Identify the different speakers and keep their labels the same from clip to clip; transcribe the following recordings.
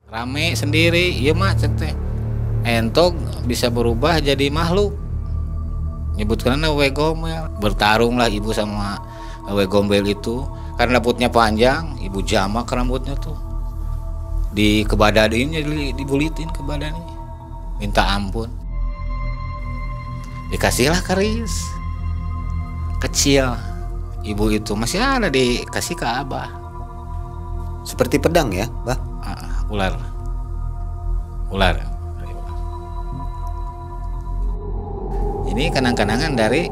Speaker 1: Rame sendiri, iya mah cek teh. Entog bisa berubah jadi makhluk. Nyebutkan we gombel. Bertarunglah ibu sama we gombel itu. Karena rambutnya panjang, ibu jamak rambutnya tuh. Di kebadaninnya dibulitin ke badannya. Minta ampun. Dikasihlah keris. Kecil. Ibu itu masih ada dikasih ke abah.
Speaker 2: Seperti pedang ya, Bah?
Speaker 1: Ular. Ini kenang-kenangan dari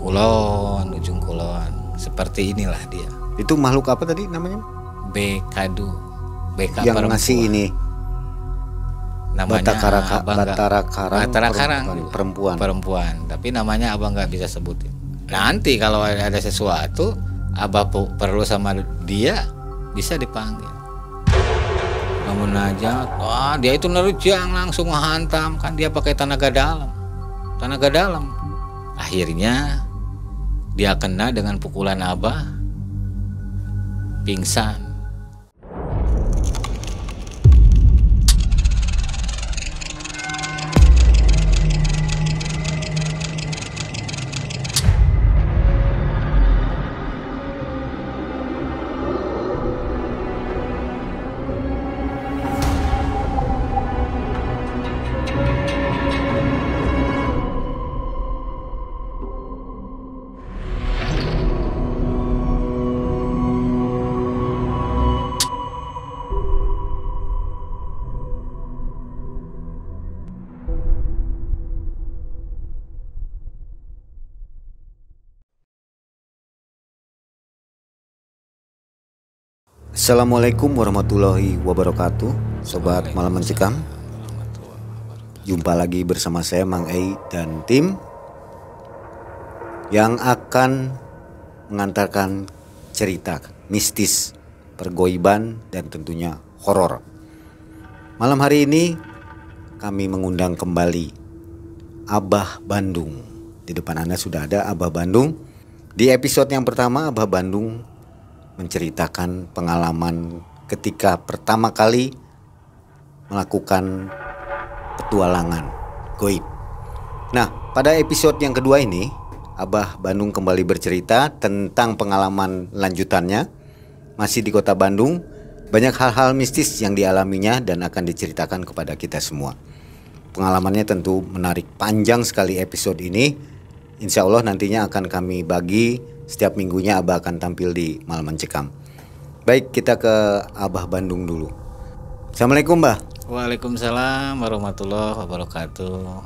Speaker 1: Kulon, ujung Kulon. Seperti inilah dia.
Speaker 2: Itu makhluk apa tadi namanya?
Speaker 1: Bekadu. Beka
Speaker 2: yang
Speaker 1: perempuan.
Speaker 2: ngasih ini.
Speaker 1: Namanya
Speaker 2: Batara Karang
Speaker 1: perempuan. Tapi namanya abang nggak bisa sebutin. Nanti kalau ada sesuatu, abah perlu sama dia bisa dipanggil. Namun aja, wah dia itu nerjang langsung menghantam, kan dia pakai tenaga dalam. Akhirnya dia kena dengan pukulan abah, pingsan.
Speaker 2: Assalamualaikum warahmatullahi wabarakatuh. Sobat Malam Mencekam, jumpa lagi bersama saya Mang Ei dan tim yang akan mengantarkan cerita mistis, pergoiban, dan tentunya horor. Malam hari ini kami mengundang kembali Abah Bandung. Di depan Anda sudah ada Abah Bandung. Di episode yang pertama Abah Bandung menceritakan pengalaman ketika pertama kali melakukan petualangan goib. Nah, pada episode yang kedua ini Abah Bandung kembali bercerita tentang pengalaman lanjutannya. Masih di kota Bandung, banyak hal-hal mistis yang dialaminya dan akan diceritakan kepada kita semua. Pengalamannya tentu menarik, panjang sekali episode ini. Insya Allah nantinya akan kami bagi. Setiap minggunya Abah akan tampil di Malam Mencekam. Baik, kita ke Abah Bandung dulu. Assalamualaikum, Bah.
Speaker 1: Waalaikumsalam warahmatullahi wabarakatuh.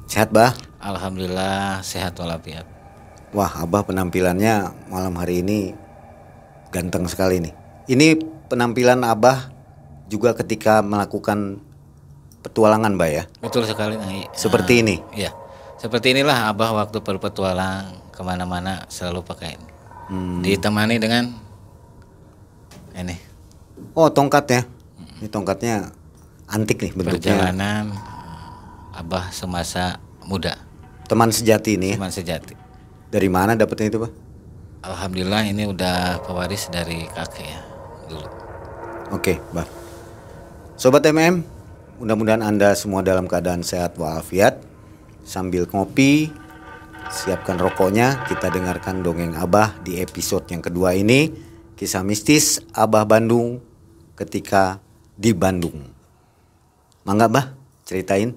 Speaker 2: Sehat, Bah?
Speaker 1: Alhamdulillah sehat walafiat.
Speaker 2: Wah, Abah penampilannya malam hari ini ganteng sekali nih. Ini penampilan Abah juga ketika melakukan petualangan, Bah ya?
Speaker 1: Betul sekali, Nai.
Speaker 2: Seperti ini?
Speaker 1: Iya, seperti inilah Abah waktu berpetualang kemana-mana selalu pakai ini. Ditemani dengan ini.
Speaker 2: Oh, tongkat ya? Ini tongkatnya antik nih bentuknya.
Speaker 1: Perjalanan Abah semasa muda.
Speaker 2: Teman sejati ini.
Speaker 1: Teman sejati.
Speaker 2: Dari mana dapetnya itu, Bah?
Speaker 1: Alhamdulillah ini udah pewaris dari kakek ya dulu.
Speaker 2: Oke, Bah. Sobat MM, mudah-mudahan Anda semua dalam keadaan sehat walafiat. Sambil ngopi, siapkan rokoknya, kita dengarkan dongeng Abah di episode yang kedua ini. Kisah mistis Abah Bandung ketika di Bandung. Mangga, Bah, ceritain.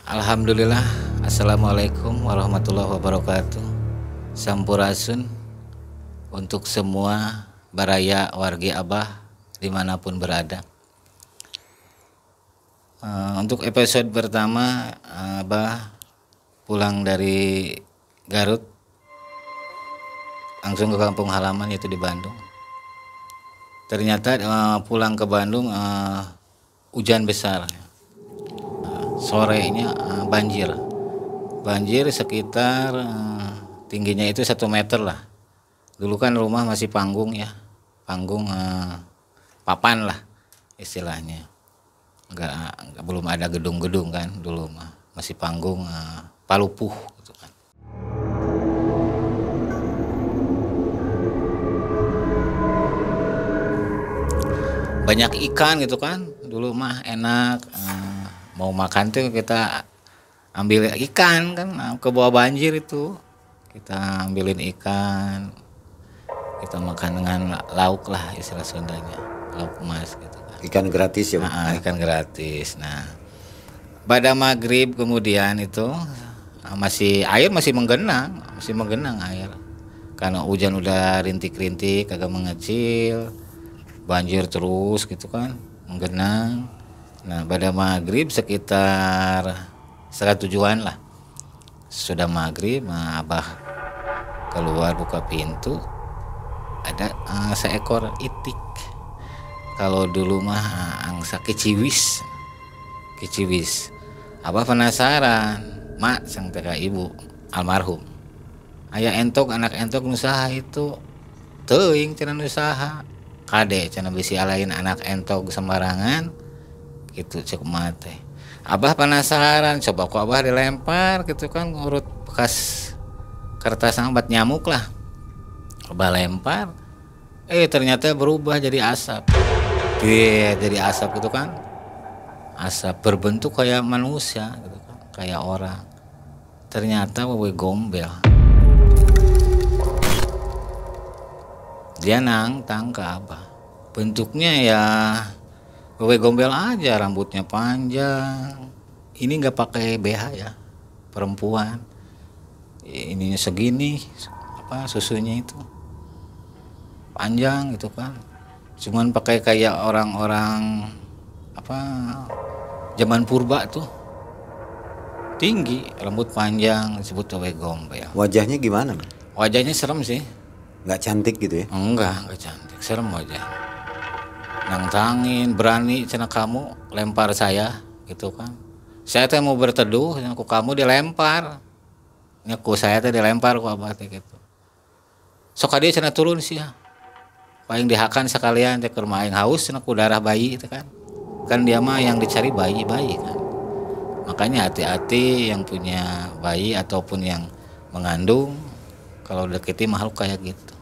Speaker 1: Alhamdulillah. Assalamualaikum warahmatullahi wabarakatuh. Sampurasun untuk semua baraya wargi Abah dimanapun berada. Untuk episode pertama, Abah pulang dari Garut langsung ke kampung halaman yaitu di Bandung. Ternyata pulang ke Bandung hujan besar. Sorenya banjir sekitar tingginya itu 1 meter lah. Dulu kan rumah masih panggung ya, panggung papan lah istilahnya. Belum ada gedung-gedung kan dulu mah, masih panggung palupuh gitu kan. Banyak ikan gitu kan dulu mah, enak. Mau makan tuh kita ambil ikan kan, ke bawah banjir itu kita ambilin ikan, kita makan dengan lauk lah istilah Sundanya, lauk emas gitu kan.
Speaker 2: Ikan gratis ya,
Speaker 1: Ikan gratis. Nah, pada maghrib kemudian itu air masih menggenang air, karena hujan udah rintik-rintik agak mengecil, banjir terus gitu kan, menggenang. Nah, pada maghrib sekitar 7:30 lah, sudah maghrib, abah keluar buka pintu, ada seekor itik. Kalau dulu mah angsa kiciwis. Abah penasaran, mak sang teka ibu almarhum, aya entok, anak entok nusaha itu, teuing cenah nusaha, kade cenah bisi alain anak entok sembarangan gitu cek mate. Abah penasaran, coba ku abah dilempar gitu kan, urut bekas kertas sambat nyamuk lah, abah lempar, ternyata berubah jadi asap. Jadi asap gitu kan, asap berbentuk kayak manusia gitu kan, kayak orang. Ternyata wewe gombel. Dia nantang ke abah, bentuknya ya wewe gombel aja, rambutnya panjang. Ini nggak pakai BH ya, perempuan. Ininya segini, susunya itu panjang gitu kan. Cuman pakai kayak orang-orang zaman purba tuh, tinggi, rambut panjang, disebut wewe gombel.
Speaker 2: Wajahnya gimana?
Speaker 1: Wajahnya serem sih.
Speaker 2: Nggak cantik gitu ya?
Speaker 1: Enggak cantik, serem wajah. Nantangin, berani cenah kamu lempar saya gitu kan. Saya teh mau berteduh, ku kamu dilempar. Ku saya teh dilempar ku abah teh gitu. Sok dia cenah turun sih ya. Paling dihakan sekalian teh keur main haus cenah ku darah bayi itu kan. Kan dia mah yang dicari bayi kan. Makanya hati-hati yang punya bayi ataupun yang mengandung kalau deketi makhluk kayak gitu.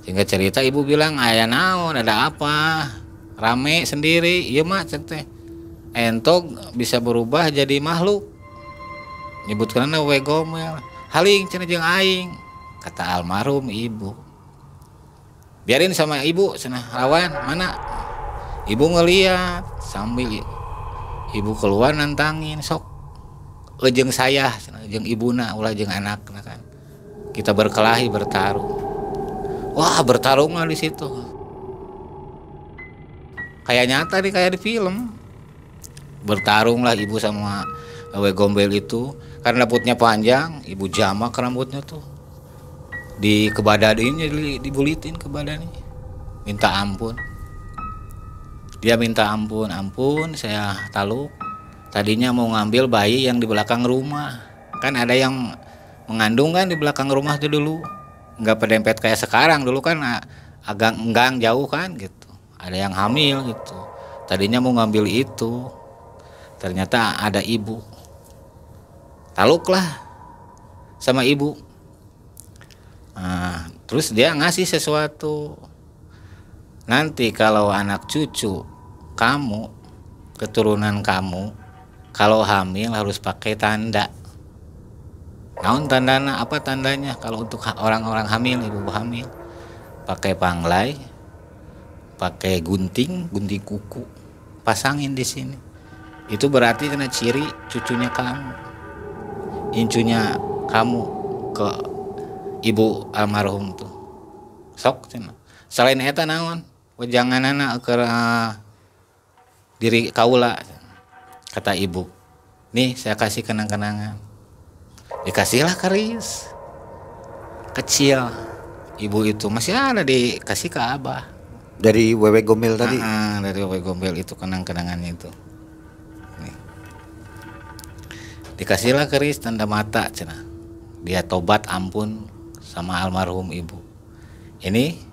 Speaker 1: Sehingga cerita ibu bilang, aya naon, ada apa, rame sendiri. Iya mak cek teh, entok bisa berubah jadi makhluk, nyebutkan wewe gombel, haling cenah jeung aing, kata almarhum ibu. Biarin sama ibu cenah, lawan mana. Ibu ngeliat sambil ibu keluar nantangin, sok jeung saya cenah, jeung ibuna ulah jeung anakna kan, kita berkelahi bertarung. Wah, bertarung lah di situ. Kayak nyata nih, kayak di film. Bertarung lah ibu sama wewe gombel itu, karena rambutnya panjang, ibu jamak rambutnya tuh. Di kebadaninnya dibulitin ke badannya. Minta ampun. Dia minta ampun, saya taluk. Tadinya mau ngambil bayi yang di belakang rumah. Kan ada yang mengandung kan di belakang rumah tuh dulu. Nggak pedempet kayak sekarang, dulu kan agak enggang jauh kan gitu, ada yang hamil gitu. Tadinya mau ngambil itu, ternyata ada ibu, taluk lah sama ibu. Terus dia ngasih sesuatu, nanti kalau anak cucu kamu, keturunan kamu, kalau hamil harus pakai tanda. Naon tandana, apa tandanya kalau untuk orang-orang hamil, ibu hamil? Pakai panglai, pakai gunting kuku, pasangin di sini. Itu berarti kena ciri cucunya kamu, incunya kamu ke ibu almarhum tuh. Sok cenah. Selain eta naon? Wejanganana ke diri kaula, kata ibu. Nih saya kasih kenang-kenangan. Dikasihlah keris kecil, ibu itu masih ada, dikasih ke abah
Speaker 2: dari wewe gombel tadi.
Speaker 1: Dari wewe gombel itu kenang-kenangannya itu. Nih. Dikasihlah keris tanda mata cenah. Dia tobat ampun sama almarhum ibu. Ini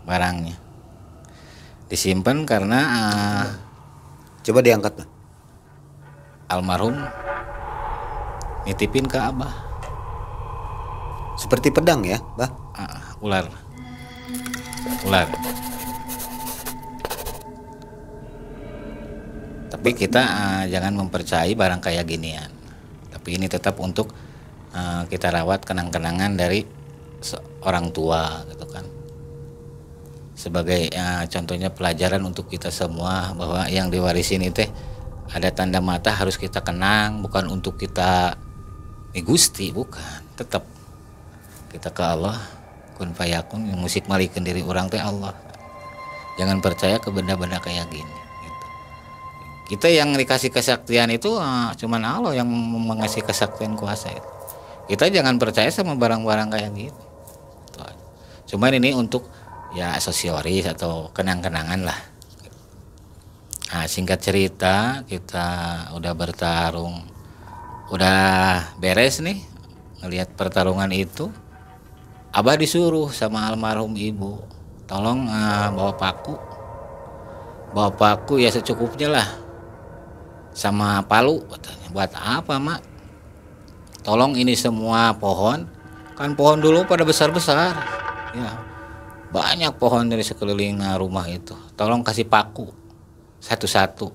Speaker 1: barangnya. Disimpan karena
Speaker 2: Coba diangkat, Bah.
Speaker 1: almarhum nitipin ke Abah.
Speaker 2: Seperti pedang ya, Bah?
Speaker 1: Ular. Tapi kita jangan mempercayai barang kayak ginian. Tapi ini tetap untuk kita rawat kenang-kenangan dari orang tua gitu kan. Sebagai contohnya pelajaran untuk kita semua bahwa yang diwarisin itu ada tanda mata harus kita kenang, bukan untuk kita Gusti, bukan. Tetap kita ke Allah, kun fayakun, yang musik malikeun diri orang teh Allah. Jangan percaya ke benda-benda kayak gini gitu. Kita yang dikasih kesaktian itu cuman Allah yang mengasih kesaktian kuasa itu. Kita jangan percaya sama barang-barang kayak gitu. Cuman ini untuk ya aksesoris atau kenang-kenangan lah. Nah, singkat cerita kita udah bertarung, udah beres nih ngelihat pertarungan itu. Abah disuruh sama almarhum ibu, tolong bawa paku ya secukupnya lah, sama palu katanya. Buat apa, Mak? Tolong ini semua pohon, kan pohon dulu pada besar-besar ya, banyak pohon dari sekeliling rumah itu. Tolong kasih paku satu-satu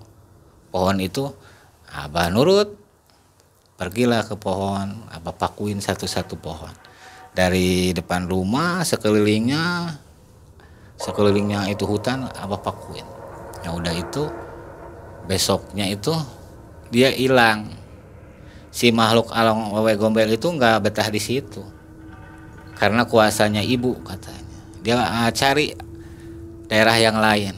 Speaker 1: pohon itu. Abah nurut, pergilah ke pohon, Abah pakuin satu-satu pohon dari depan rumah, sekelilingnya itu hutan, Abah pakuin. Ya udah, itu besoknya itu dia hilang. Si makhluk alang wewe gombel itu nggak betah di situ karena kuasanya ibu katanya. Dia cari daerah yang lain.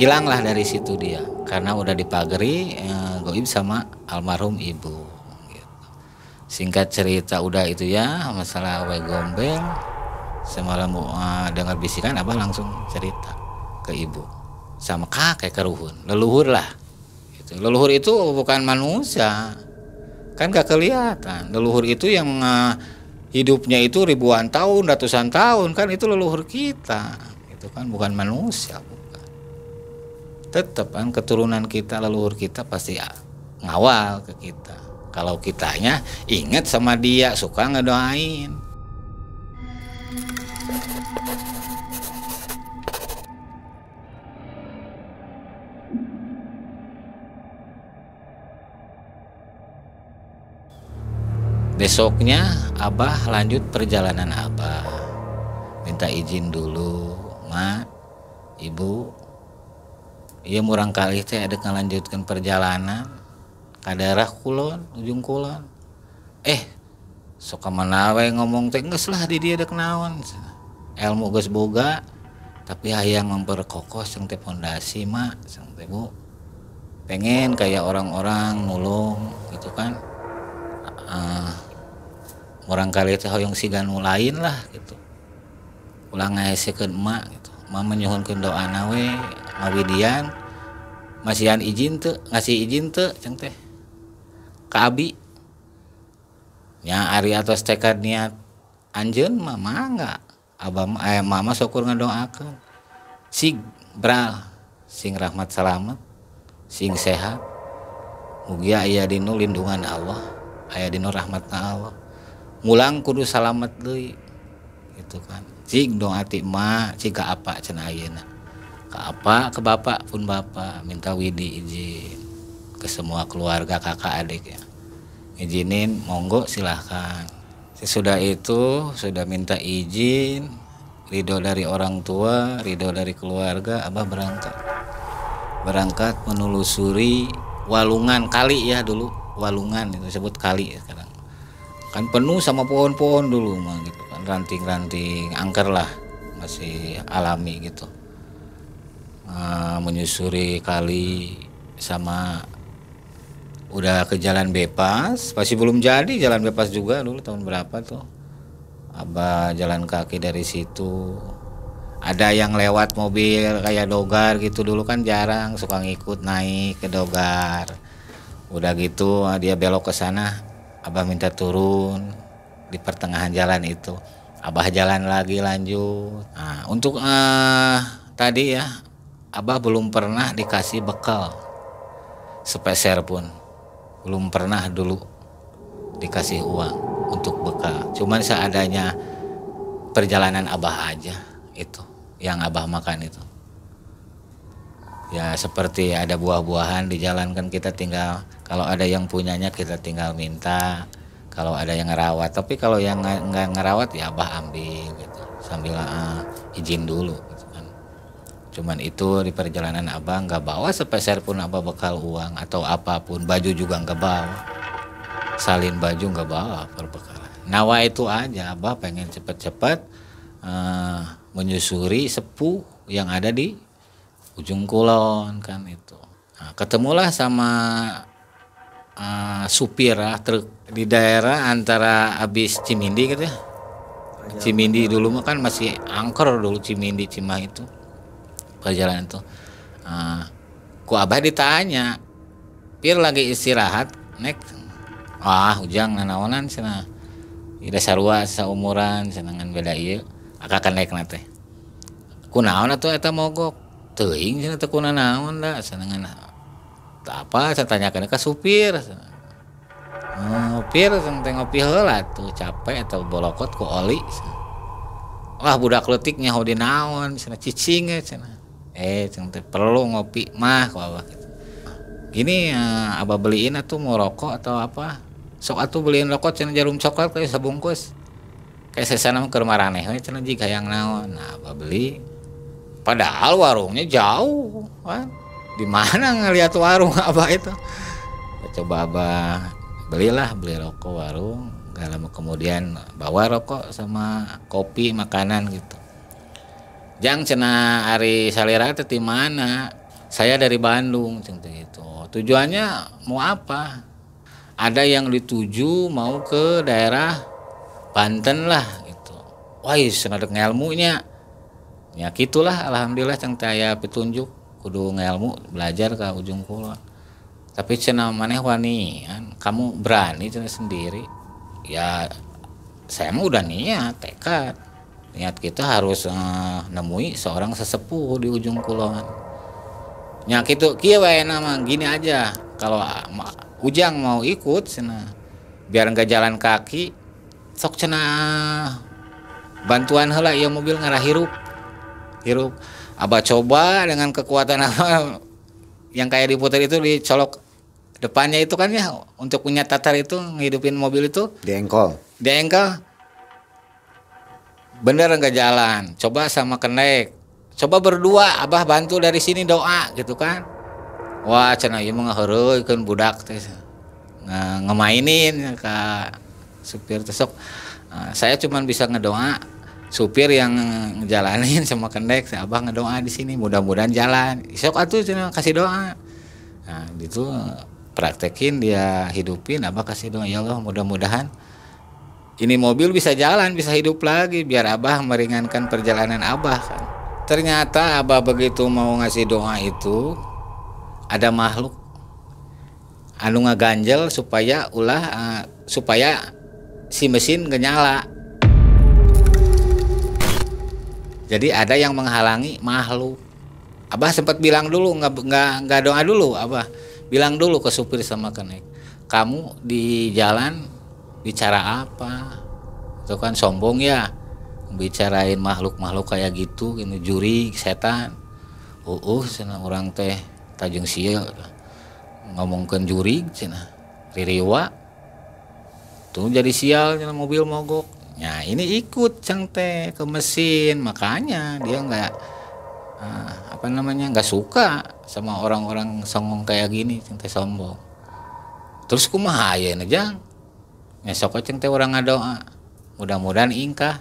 Speaker 1: Hilanglah dari situ dia karena udah dipagari goib sama almarhum ibu gitu. Singkat cerita udah itu ya masalah wewe gombel. Semalam dengar bisikan Abah langsung cerita ke ibu sama kakek keruhun, leluhur lah. Leluhur itu bukan manusia, kan gak kelihatan. Leluhur itu yang hidupnya itu ribuan tahun, ratusan tahun, kan itu leluhur kita, itu kan bukan manusia, bukan. Tetap kan keturunan kita, leluhur kita pasti ngawal ke kita. Kalau kitanya ingat sama dia, suka ngedoain. Besoknya Abah lanjut perjalanan Abah. Minta izin dulu, Mak, Ibu. Iya murang kali teh ada ngelanjutkan perjalanan ke daerah kulon, ujung kulon. Sok kamana we ngomong teh geus lah di dieu dek naon. Ilmu geus boga, tapi hayang memperkokoh jeung teh pondasi, Mak, jeung teh Bu. Pengen kayak orang-orang nulung gitu kan. Orang kali teh hoyong sigan lain lah gitu. Ulang ngahesekeun emak gitu. Emak menyuhunkeun doana we ngawidian. Masihan izin teu, ngasih izin teu cenah teh. Ka abi. Nya ari atos tekad niat anjeun mah mangga. Abah mama syukur ngadoakeun. Sing bral, sing rahmat salamet, sing sehat. Mugi aya dinu lindungan Allah, aya dinu rahmatna Allah. Mulang kudu salamet deui gitu kan. Cing dong hati emak, cing ka apa cenah ayeuna. Ka apa ke bapak pun bapak minta widi izin ke semua keluarga kakak adik ya. Izinin monggo silahkan. Sesudah itu sudah minta izin, ridho dari orang tua, ridho dari keluarga, Abah berangkat menelusuri walungan kali ya dulu, walungan itu disebut kali ya sekarang. Kan penuh sama pohon-pohon dulu mah gitu kan, ranting-ranting angker lah, masih alami gitu. Menyusuri kali sama udah ke jalan bebas, masih belum jadi jalan bebas juga dulu tahun berapa tuh. Abah jalan kaki dari situ. Ada yang lewat mobil kayak dogar gitu dulu kan jarang, suka ngikut naik ke dogar. Udah gitu dia belok ke sana, Abah minta turun di pertengahan jalan itu. Abah jalan lagi lanjut. Nah, untuk tadi ya, Abah belum pernah dikasih bekal sepeser pun, belum pernah dulu dikasih uang untuk bekal. Cuman seadanya perjalanan Abah aja itu yang Abah makan itu. Ya seperti ada buah-buahan di jalan kan, kita tinggal kalau ada yang punyanya kita tinggal minta. Kalau ada yang ngerawat, tapi kalau yang nggak ngerawat ya Abah ambil gitu sambil izin dulu gitu kan. Cuman itu di perjalanan Abah nggak bawa sepeser pun Abah bekal uang atau apapun, baju juga nggak bawa, salin baju nggak bawa perbekalan. Nawa itu aja Abah pengen cepet-cepet menyusuri sepuh yang ada di ujung kulon kan itu. Nah, ketemulah sama supir truk di daerah antara abis Cimindi gitu ya. Cimindi dulu mah kan masih angker dulu, Cimindi Cimahi itu perjalanan itu. Ku Abah ditanya, Pir lagi istirahat nek, ujang nanaonan cenah. Ida sarua saumuran senangan beda ieu, akakan naik nate. Kunaon atuh eta mogok? Teuing cenah teu kunaon da senangan. Apa saya tanyakan ke supir. Pir ngopi heula tuh capek atau bolokot ku oli. Wah budak leutik nyaho di naon cenah cicing cenah. Cenah teh perlu ngopi mah ku Abah gitu. Gini Abah beliin atuh mau rokok atau apa? Sok atuh beliin rokok cenah jarum coklat kayak sabungkus. Kayak sesana mah keur maraneh we cenah jiga hayang naon. Nah Abah beli. Padahal warungnya jauh kan. Di mana ngelihat warung Abah itu? Coba Abah beli rokok warung. Gak lama kemudian bawa rokok sama kopi makanan gitu. Jang cenah ari salira teh di mana? Saya dari Bandung cenah gitu. Tujuannya mau apa? Ada yang dituju mau ke daerah Banten lah gitu. Wah, cenah dek ngelmunya. Ya gitulah alhamdulillah cenah teh aya petunjuk. Kudu ngelmu belajar ke ujung kulon. Tapi cenah maneh wani kan, kamu berani cenah sendiri. Ya saya mah udah niat tekad. Niat kita harus nemui seorang sesepuh di ujung kulon. Nya kitu kieu wae mah gini aja. Kalau Ujang mau ikut cenah biar enggak jalan kaki, sok cenah bantuan heula ieu mobil ngarah hirup. Abah coba dengan kekuatan apa yang kayak diputar itu dicolok depannya itu kan ya untuk punya tatar itu ngidupin mobil itu
Speaker 2: Di engkol.
Speaker 1: Bener nggak jalan. Coba sama kenek, coba berdua Abah bantu dari sini doa gitu kan. Wah cenah ieu mah ngaheureuykeun budak teh ngemainin ke supir teh sok. Saya cuma bisa ngedoa supir yang ngejalanin sama kendek, Abah ngedoa di sini mudah-mudahan jalan. Sok atuh cenah kasih doa. Nah, gitu praktekin dia hidupin, Abah kasih doa ya Allah mudah-mudahan ini mobil bisa jalan, bisa hidup lagi biar Abah meringankan perjalanan Abah kan. Ternyata Abah begitu mau ngasih doa itu ada makhluk anu ngaganjel supaya supaya si mesin gak nyala. Jadi ada yang menghalangi makhluk. Abah sempat bilang dulu, nggak doa dulu, Abah bilang dulu ke supir sama kenek, kamu di jalan bicara apa? Itu kan sombong ya, bicarain makhluk kayak gitu, ini juri setan. Cenah orang teh tajeng sieu ngomongkeun juri cenah ririwa. Tuh jadi sial cenah mobil mogok. Nah ini ikut cang teh ke mesin, makanya dia nggak nggak suka sama orang-orang songong kayak gini, cang teh sombong. Terus kumaha ayeuna jang? Sok cang teh urang ngadoa, mudah-mudahan ingkah.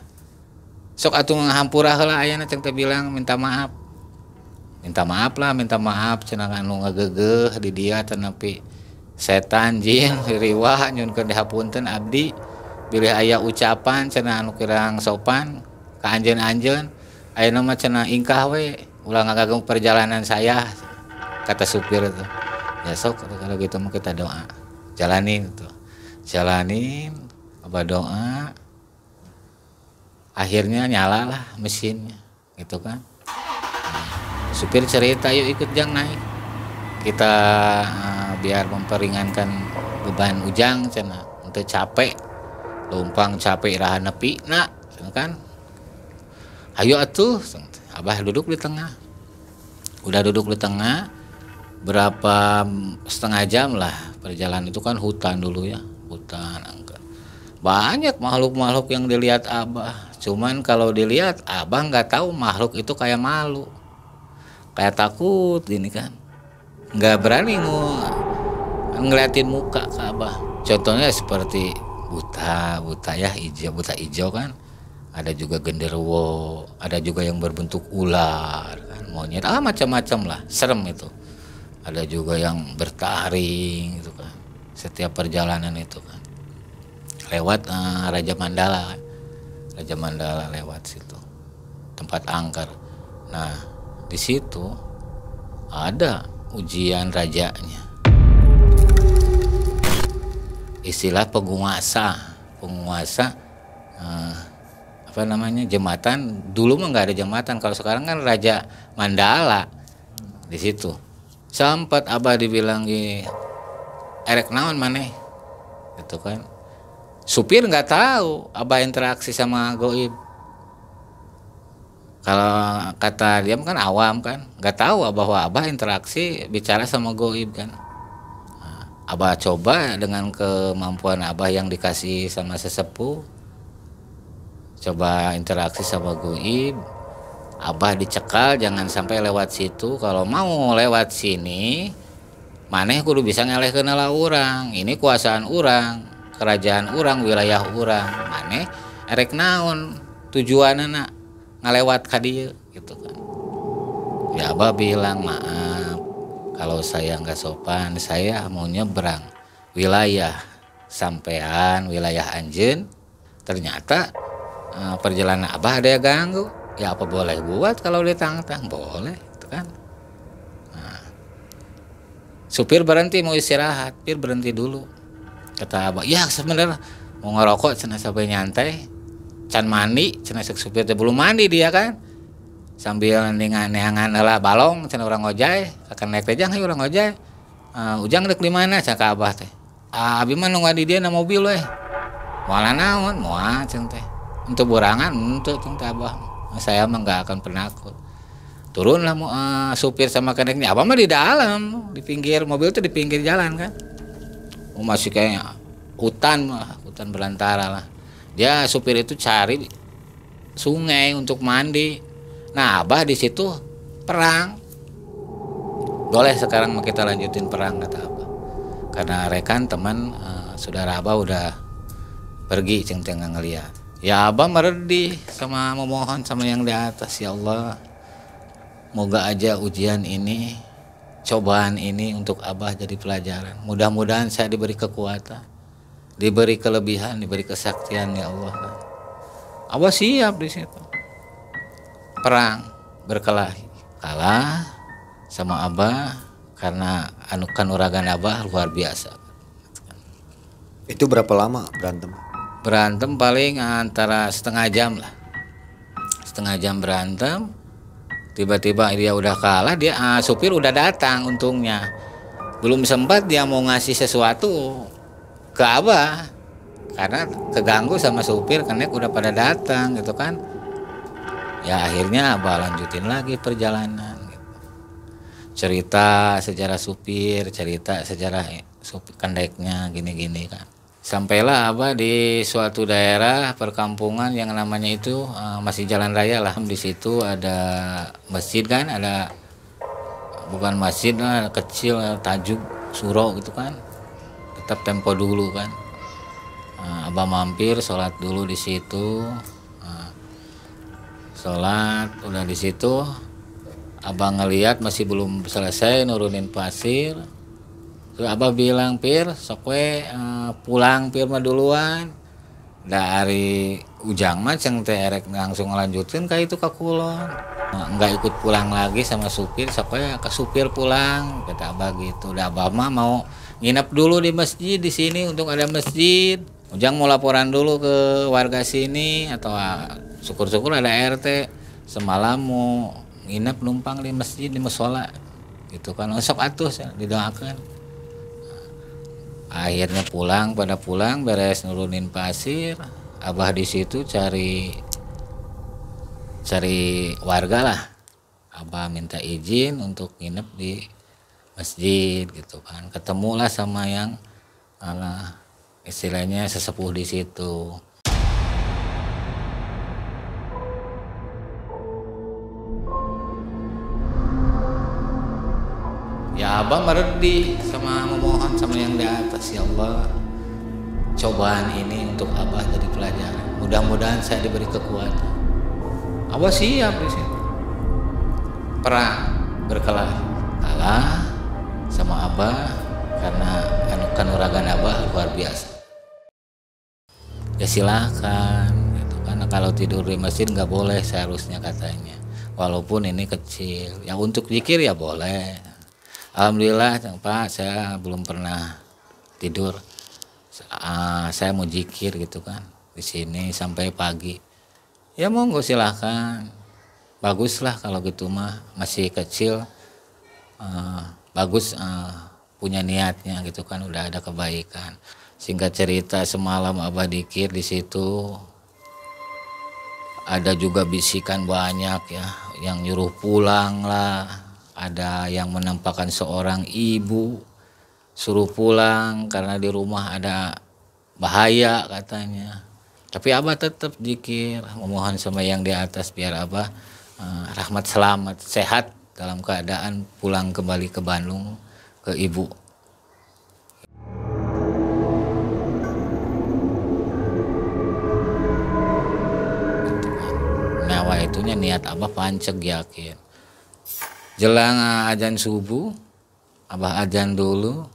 Speaker 1: Sok atuh ngahampura heula ayeuna cang teh bilang minta maaf cenah anu ngagegeh di dia tanapi setan jin riwah nyunkeun dihapunten abdi. Bilih aya ucapan cenah anu kirang sopan ka anjeun-anjeun ayeuna mah cenah ingkah we ulah ngaganggu perjalanan saya, kata supir itu. Ya sok kalau gitu mah kita doa jalanin Abah doa Akhirnya nyala lah mesinnya gitu kan. Supir cerita, yuk ikut Jang naik, kita biar memperingankan beban Ujang cina, untuk capek lumpang capek iraha nepi nak kan. Ayo atuh, Abah duduk di tengah. Udah duduk di tengah, berapa setengah jam lah perjalanan. Itu kan hutan dulu ya, hutan angker. Banyak makhluk-makhluk yang dilihat Abah. Cuman kalau dilihat Abah nggak tahu makhluk itu kayak malu, kayak takut gini kan. Nggak berani ngeliatin muka ke Abah. Contohnya seperti buta ya, buta hijau kan. Ada juga genderuwo, ada juga yang berbentuk ular, kan, monyet, macam-macam lah, serem itu. Ada juga yang bertaring, gitu kan. Setiap perjalanan itu kan, lewat Raja Mandala lewat situ, tempat angker. Nah, di situ ada ujian rajanya, istilah penguasa. Apa namanya, jembatan. Dulu mah nggak ada jembatan, kalau sekarang kan Raja Mandala di situ. Sempat Abah dibilang erek naon maneh gitu kan. Supir nggak tahu Abah interaksi sama goib. Kalau kata dia kan awam kan, nggak tahu bahwa Abah interaksi bicara sama goib kan. Abah coba dengan kemampuan Abah yang dikasih sama sesepuh, coba interaksi sama goib. Abah dicekal jangan sampai lewat situ. Kalau mau lewat sini, maneh kudu bisa ngelehkeun urang. Ini kuasaan urang, kerajaan urang, wilayah urang. Maneh erek naon tujuanna ngalewat ka dieu gitu kan. Ya Abah bilang, maaf kalau saya nggak sopan, saya mau nyebrang wilayah sampean, wilayah anjeun. Ternyata perjalanan Abah ada yang ganggu. Ya apa boleh buat kalau ditantang? Boleh gitu kan. Nah, supir berhenti mau istirahat, supir berhenti dulu. Kata Abah, ya sebenarnya mau ngerokok cenah sampai nyantai, can mandi cenah supir teh belum mandi dia kan. Sambil neangan heula balong cenah urang ngojay, akan naik teh jang urang ngojay. Ujang deuk di mana cenah ka Abah teh. Abi mah nunggu di dia na mobil we. Moal naon? Moal cenah teh. Untuk borangan untuk teh Abah. Saya mah nggak akan penakut. Turunlah supir sama keneknya. Abah mah di dalam, di pinggir mobil tuh, di pinggir jalan kan. Masih kayak hutan belantara lah. Dia supir itu cari sungai untuk mandi. Nah Abah di situ perang. Boleh sekarang kita lanjutin perang kata Abah. Karena rekan teman saudara Abah udah pergi ceng-ceng ngeliat. Ya Abah meredih sama memohon sama yang di atas, ya Allah, moga aja ujian ini, cobaan ini untuk Abah jadi pelajaran. Mudah-mudahan saya diberi kekuatan, diberi kelebihan, diberi kesaktian ya Allah. Abah siap di situ. Perang berkelahi, kalah sama Abah karena kanuragan Abah luar biasa.
Speaker 2: Itu berapa lama berantem?
Speaker 1: Berantem paling antara setengah jam lah, setengah jam berantem. Tiba-tiba dia udah kalah, dia supir udah datang. Untungnya belum sempat dia mau ngasih sesuatu ke Abah karena keganggu sama supir, karena udah pada datang gitu kan. Ya akhirnya Abah lanjutin lagi perjalanan gitu. Cerita sejarah supir, cerita sejarah supir kendeknya gini-gini kan. Sampailah Abah di suatu daerah perkampungan yang namanya itu masih jalan raya lah. Di situ ada masjid kan, ada bukan masjid lah, kecil, tajuk suro gitu kan. Tetap tempo dulu kan. Abah mampir sholat dulu di situ. Sholat udah di situ. Abah ngelihat masih belum selesai nurunin pasir. Terus Abah bilang, Pir, sok we pulang Pir mah duluan. Dari Ujang mah ceng teh erek langsung ngelanjutin ka itu ka kulon. Enggak ikut pulang lagi sama supir, sok we ke supir pulang, kata Abah gitu. Udah Abah mah mau nginep dulu di masjid di sini untuk ada masjid. Ujang mau laporan dulu ke warga sini atau syukur-syukur ada RT semalam mau nginep numpang di masjid di musola gitu kan, sok atuh didoakan. Akhirnya pada pulang beres nurunin pasir, abah di situ cari warga lah. Abah minta izin untuk nginep di masjid gitu kan, ketemulah sama yang istilahnya sesepuh di situ. Ya abah meredi sama memohon sama yang di atas, ya Allah, cobaan ini untuk abah jadi pelajaran. Mudah-mudahan saya diberi kekuatan. Abah siap di situ. Perang berkelah, kalah sama abah karena kanuragan abah luar biasa. Ya silakan gitu kan, kalau tidur di masjid nggak boleh seharusnya katanya, walaupun ini kecil. Ya untuk zikir ya boleh. Alhamdulillah Pak, saya belum pernah tidur. Saya mau zikir gitu kan di sini sampai pagi. Ya monggo silahkan. Baguslah kalau gitu mah, masih kecil. Bagus punya niatnya gitu kan, udah ada kebaikan. Singkat cerita semalam abah dikir di situ. Ada juga bisikan banyak ya, yang nyuruh pulang lah. Ada yang menampakkan seorang ibu suruh pulang karena di rumah ada bahaya katanya. Tapi abah tetap zikir, memohon sama yang di atas biar abah rahmat selamat sehat dalam keadaan pulang kembali ke Bandung ke ibu. Nyawa itunya niat abah panceg yakin. Jelang azan subuh, abah azan dulu.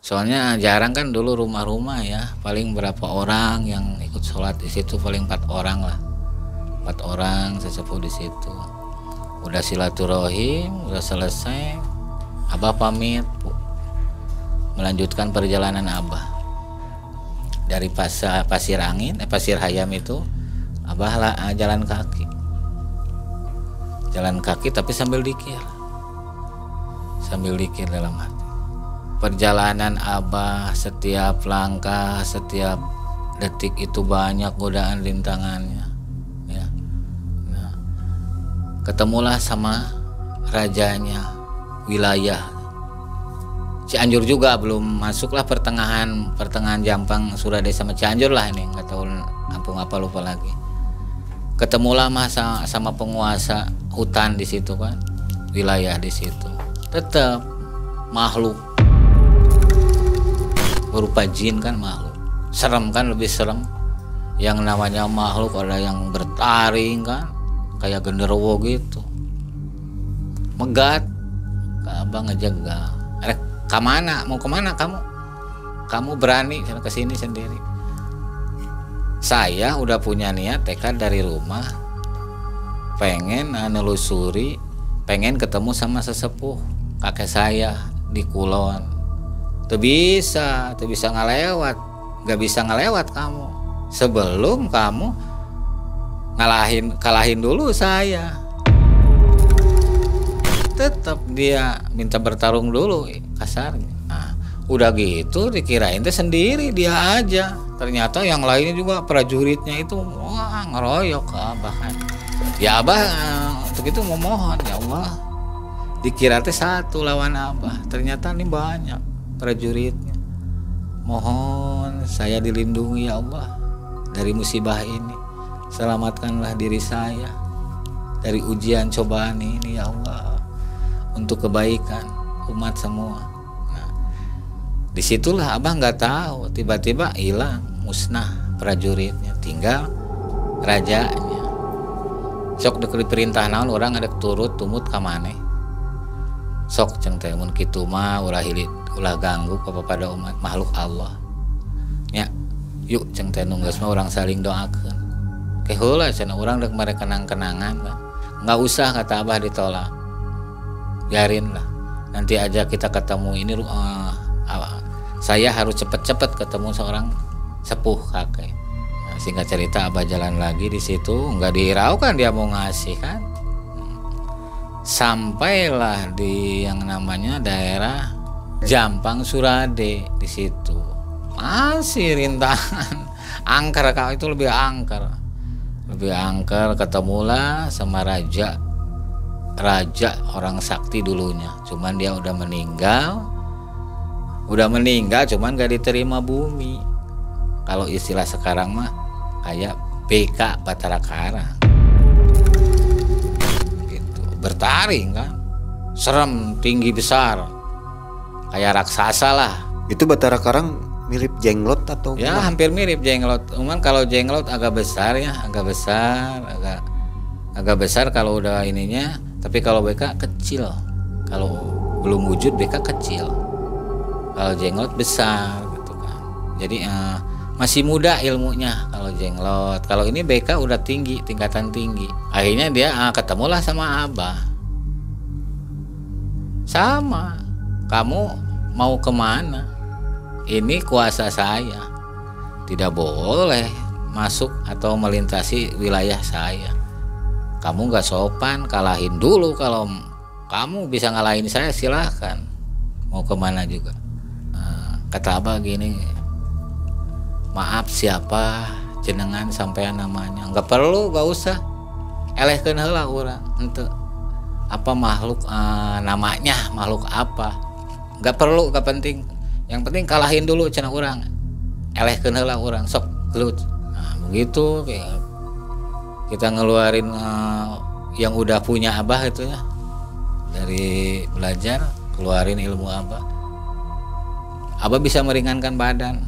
Speaker 1: Soalnya jarang kan dulu rumah-rumah ya, paling berapa orang yang ikut sholat di situ, paling 4 orang lah. 4 orang sesepuh di situ. Udah silaturahim, udah selesai, abah pamit melanjutkan perjalanan abah dari Pasir Hayam itu. Abah lah jalan kaki tapi sambil dikir dalam hati. Perjalanan abah, setiap langkah, setiap detik itu banyak godaan rintangannya ya. Nah, ketemulah sama rajanya wilayah Cianjur juga, belum masuklah pertengahan Jampang, Surade sama Cianjur lah, ini nggak tahu kampung apa, lupa lagi. Ketemulah sama penguasa hutan di situ kan, wilayah di situ. Tetap makhluk berupa jin kan, makhluk serem kan, lebih serem. Yang namanya makhluk ada yang bertaring kan, kayak genderuwo gitu, megat. Abang ngejaga, kemana, mau kemana kamu berani ke sini sendiri. Saya udah punya niat tekad dari rumah, pengen nelusuri, pengen ketemu sama sesepuh kakek saya di Kulon. Tuh bisa ngelewat, gak bisa ngelewat kamu. Sebelum kamu kalahin dulu saya. Tetap dia minta bertarung dulu kasarnya. Nah, udah gitu dikirain teh sendiri dia aja. Ternyata yang lainnya juga prajuritnya itu wah ngeroyok ke abah kan. Ya abah untuk itu memohon, ya Allah, dikira teh 1 lawan abah, ternyata ini banyak prajuritnya. Mohon saya dilindungi ya Allah dari musibah ini. Selamatkanlah diri saya dari ujian cobaan ini ya Allah, untuk kebaikan umat semua. Nah, disitulah abah nggak tahu, tiba-tiba hilang, musnah prajuritnya, tinggal rajanya. Sok diberi perintah naon orang ada turut tumut ka maneh. Sok ceng teh mun kitu mah ulah ganggu kepada umat makhluk Allah. Ya, yuk ceng teh nunggas mah orang saling doakeun. Ke heula cenah urang rek mere kenang-kenangan kan. Enggak usah kata abah ditolak. Biarin lah, nanti aja kita ketemu. Ini saya harus cepet-cepet ketemu seorang sepuh kakek. Nah, Singkat cerita Abah jalan lagi di situ, nggak dihiraukan dia mau ngasih kan. Sampailah di yang namanya daerah Jampang Surade di situ. Masih rintangan. Angker kau itu lebih angker. Lebih angker, ketemulah sama raja orang sakti dulunya. Cuman dia udah meninggal cuman gak diterima bumi. Kalau istilah sekarang mah kayak BK Batara Karang gitu. Bertaring kan, serem, tinggi, besar, kayak raksasa lah.
Speaker 2: Itu Batara Karang mirip jenglot atau
Speaker 1: ya gimana? Hampir mirip jenglot, cuman kalau jenglot agak besar ya, agak besar kalau udah ininya. Tapi kalau BK kecil, kalau belum wujud BK kecil, kalau jenglot besar gitu kan. Jadi masih muda ilmunya kalau jenglot. Kalau ini BK udah tinggi, tingkatan tinggi. Akhirnya dia ketemulah sama Abah. Sama, kamu mau kemana? Ini kuasa saya, tidak boleh masuk atau melintasi wilayah saya. Kamu gak sopan, kalahin dulu. Kalau kamu bisa ngalahin saya silahkan, mau kemana juga. Kata Abah gini, maaf siapa jenengan sampean namanya, nggak perlu, nggak usah elehkeun heula urang henteu apa makhluk namanya makhluk apa, nggak perlu, nggak penting. Yang penting kalahin dulu cenah urang, elehkeun heula urang sok gelut. Nah, begitu kita ngeluarin yang udah punya Abah itu ya, dari belajar keluarin ilmu Abah bisa meringankan badan,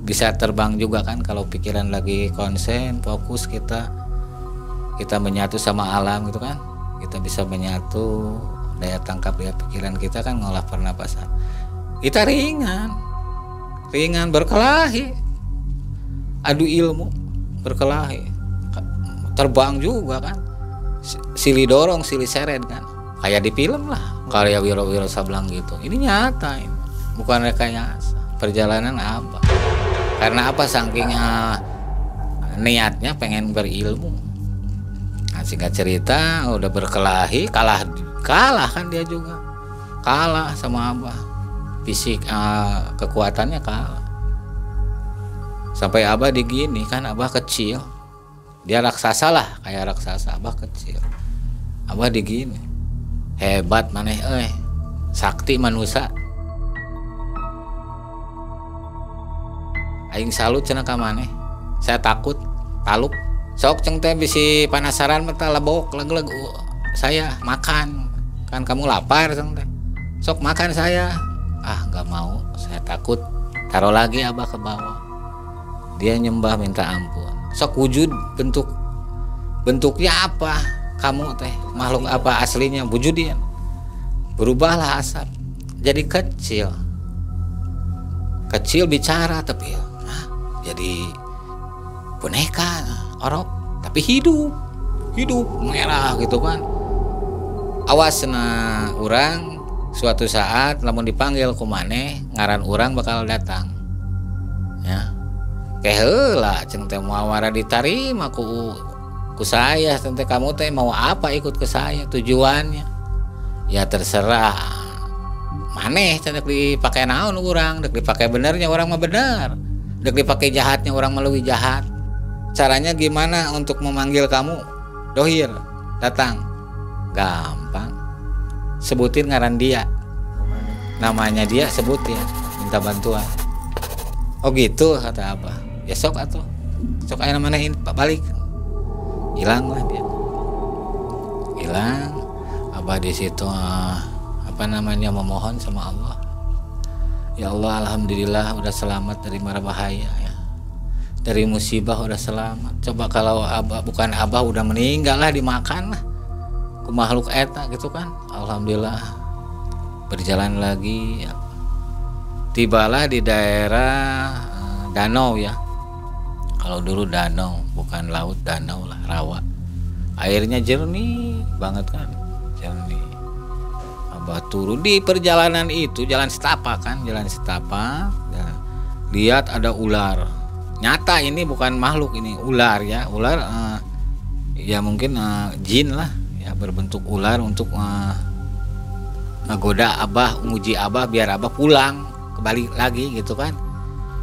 Speaker 1: bisa terbang juga kan. Kalau pikiran lagi konsen, fokus, kita menyatu sama alam gitu kan, kita bisa menyatu, daya tangkap daya pikiran kita kan, ngolah pernapasan kita ringan berkelahi, adu ilmu, berkelahi, terbang juga kan, silih dorong silih seret kan, kayak di film lah, karya Wiro Sableng gitu. Ini nyata, ini bukan rekayasa perjalanan Abah. Karena apa? Saking niatnya pengen berilmu. Nah, singkat cerita udah berkelahi, kalah kan dia juga, kalah sama Abah. Fisik kekuatannya kalah. Sampai Abah digini kan, Abah kecil, dia raksasa lah, kayak raksasa, Abah kecil. Abah digini, hebat maneh sakti manusia. Aing salut cenah ka maneh. Saya takut, taluk. Sok ceng teh bisi panasaran mah lebok leg saya makan. Kan kamu lapar ceng teh. Sok makan saya. Ah, enggak mau, saya takut. Taruh lagi Abah ke bawah. Dia nyembah minta ampun. Sok wujud bentuknya apa? Kamu teh makhluk apa aslinya? Wujudin. Berubahlah asap. Jadi kecil bicara tapi jadi boneka orok tapi hidup merah gitu kan. Awas urang suatu saat lamun dipanggil ku maneh, ngaran urang bakal datang ya. Heula ceng teh muawara ditarima ku saya, teh kamu teh mau apa ikut ke saya, tujuannya ya terserah maneh. Cendek dipakai naon urang, dek dipakai benernya orang mah bener, dek dipakai jahatnya orang melalui jahat. Caranya gimana untuk memanggil kamu dohir datang? Gampang, sebutin ngaran dia, namanya dia, sebutin, minta bantuan. Oh gitu kata Abah. Ya sok atuh, sok aya manahin Pak balik. Hilang lah dia, hilang. Abah di situ memohon sama Allah, ya Allah, alhamdulillah udah selamat dari mara bahaya ya, dari musibah udah selamat. Coba kalau Abah bukan Abah udah meninggal lah, dimakan lah ke makhluk eta gitu kan. Alhamdulillah berjalan lagi ya. Tibalah di daerah danau ya, kalau dulu danau bukan laut, danau lah, rawa, airnya jernih banget kan, jernih. Abah turun di perjalanan itu, jalan setapak kan, jalan setapak ya. Lihat ada ular nyata, ini bukan makhluk, ini ular ya, ular ya mungkin jin lah ya, berbentuk ular untuk ngegoda Abah, nguji Abah biar Abah pulang kembali lagi gitu kan.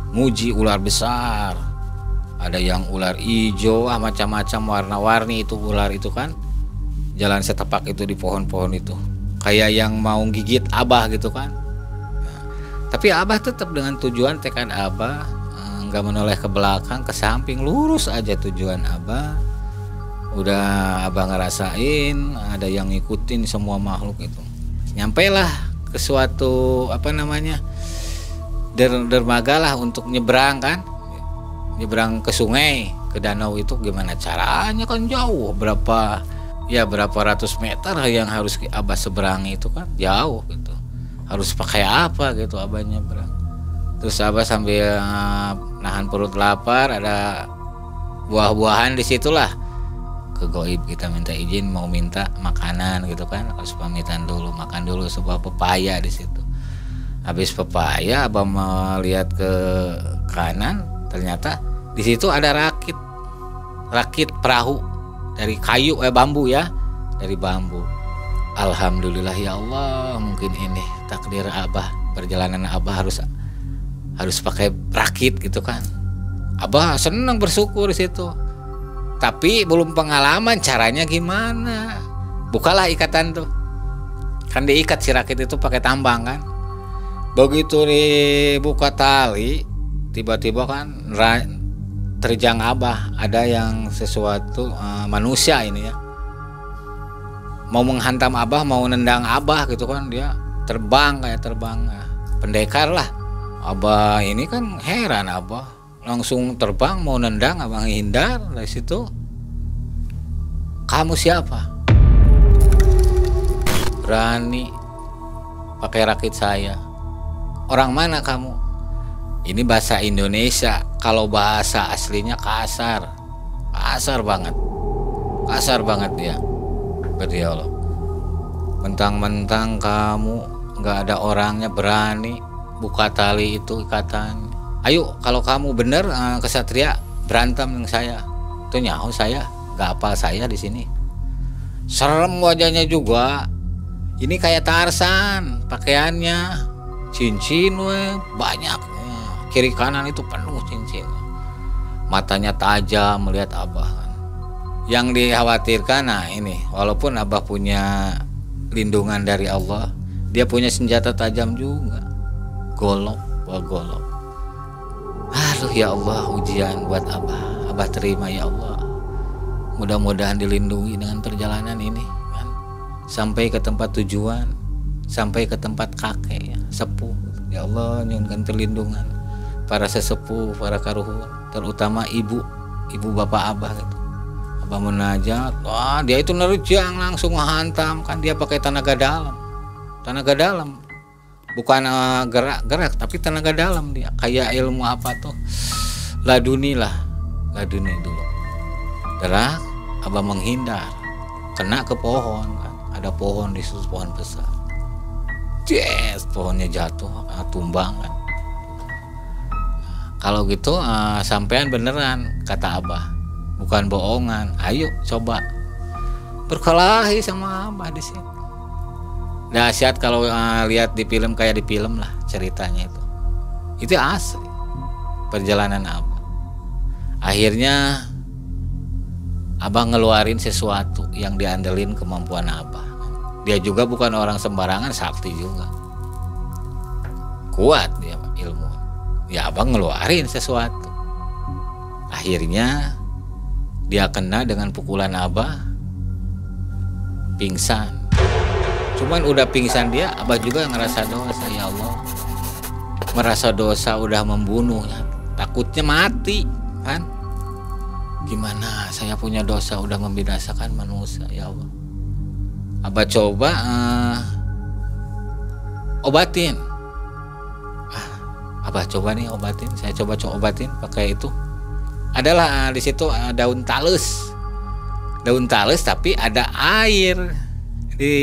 Speaker 1: Nguji ular besar, ada yang ular hijau, macam-macam warna-warni itu ular itu kan, jalan setapak itu di pohon-pohon itu, kayak yang mau gigit Abah gitu kan. Tapi Abah tetap dengan tujuan tekad Abah, nggak menoleh ke belakang, ke samping, lurus aja tujuan Abah. Udah Abah ngerasain ada yang ngikutin semua makhluk itu. Nyampailah ke suatu dermaga lah untuk nyebrang kan, nyebrang ke sungai, ke danau itu gimana caranya kan jauh, berapa ratus meter yang harus Abah seberangi itu kan jauh gitu, harus pakai apa gitu Abah nyebrang. Terus Abah sambil nahan perut lapar, ada buah-buahan di situlah, ke goib kita minta izin mau minta makanan gitu kan, harus pamitan dulu, makan dulu sebuah pepaya di situ. Habis pepaya Abah melihat ke kanan, ternyata di situ ada rakit perahu dari kayu bambu ya, dari bambu. Alhamdulillah ya Allah, mungkin ini takdir Abah, perjalanan Abah harus pakai rakit gitu kan. Abah senang bersyukur di situ. Tapi belum pengalaman caranya gimana. Bukalah ikatan tuh. Kan diikat si rakit itu pakai tambang kan. Begitu dibuka tali, tiba-tiba kan terjang Abah, ada yang sesuatu manusia ini ya. Mau menghantam Abah, mau nendang Abah gitu kan, dia terbang kayak terbang pendekar lah. Abah ini kan heran, Abah langsung terbang mau nendang, Abah hindar dari situ. Kamu siapa? Berani pakai rakit saya. Orang mana kamu? Ini bahasa Indonesia, kalau bahasa aslinya kasar banget, dia. Berarti ya Allah, mentang-mentang kamu nggak ada orangnya berani buka tali itu ikatan. Ayo kalau kamu bener kesatria, berantem dengan saya. Itu nyaho saya, nggak apal saya di sini. Serem wajahnya juga. Ini kayak Tarsan pakaiannya, cincin banyak, kiri kanan itu penuh cincin. Matanya tajam melihat Abah. Yang dikhawatirkan, nah ini, walaupun Abah punya lindungan dari Allah, dia punya senjata tajam juga, golok. Aduh ya Allah, ujian buat Abah. Abah terima ya Allah. Mudah-mudahan dilindungi dengan perjalanan ini kan. Sampai ke tempat tujuan, sampai ke tempat kakek ya, sepuh. Ya Allah, nyunkan perlindungan para sesepuh, para karuhun, terutama ibu bapak Abah gitu. Abah munajat, wah dia itu nerjang langsung menghantam kan, dia pakai tenaga dalam, bukan gerak tapi tenaga dalam. Dia kayak ilmu apa tuh, laduni dulu. Gerak, Abah menghindar, kena ke pohon kan, ada pohon di situ, pohon besar. Pohonnya jatuh, tumbang kan. Kalau gitu sampean beneran, kata Abah, bukan bohongan. Ayo coba berkelahi sama Abah di sini. Dahsyat kalau lihat di film, kayak di film lah ceritanya itu. Itu asli perjalanan Abah. Akhirnya Abah ngeluarin sesuatu yang diandelin kemampuan Abah. Dia juga bukan orang sembarangan, sakti juga, kuat dia ilmu. Ya Abah ngeluarin sesuatu. Akhirnya dia kena dengan pukulan Abah, pingsan. Cuman udah pingsan dia, Abah juga ngerasa dosa. Ya Allah, merasa dosa udah membunuhnya, takutnya mati kan. Gimana saya punya dosa udah membinasakan manusia. Ya Allah, Abah coba obatin. Abah coba nih obatin, saya coba obatin pakai itu. Adalah di situ daun talus tapi ada air di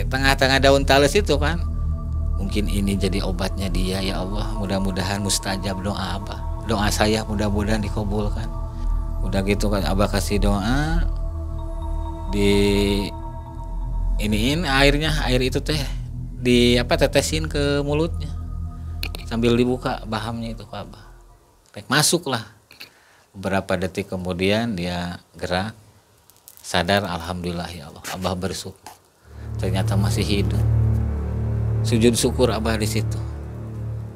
Speaker 1: tengah-tengah daun talus itu kan. Mungkin ini jadi obatnya dia. Ya Allah, mudah-mudahan mustajab doa Abah. doa saya mudah-mudahan dikabulkan. Udah gitu kan Abah kasih doa, di iniin airnya, air itu teh di tetesin ke mulutnya sambil dibuka bahamnya itu ke Abah. Masuklah. Beberapa detik kemudian dia gerak, sadar, alhamdulillah ya Allah. Abah bersyukur. Ternyata masih hidup. Sujud syukur Abah di situ.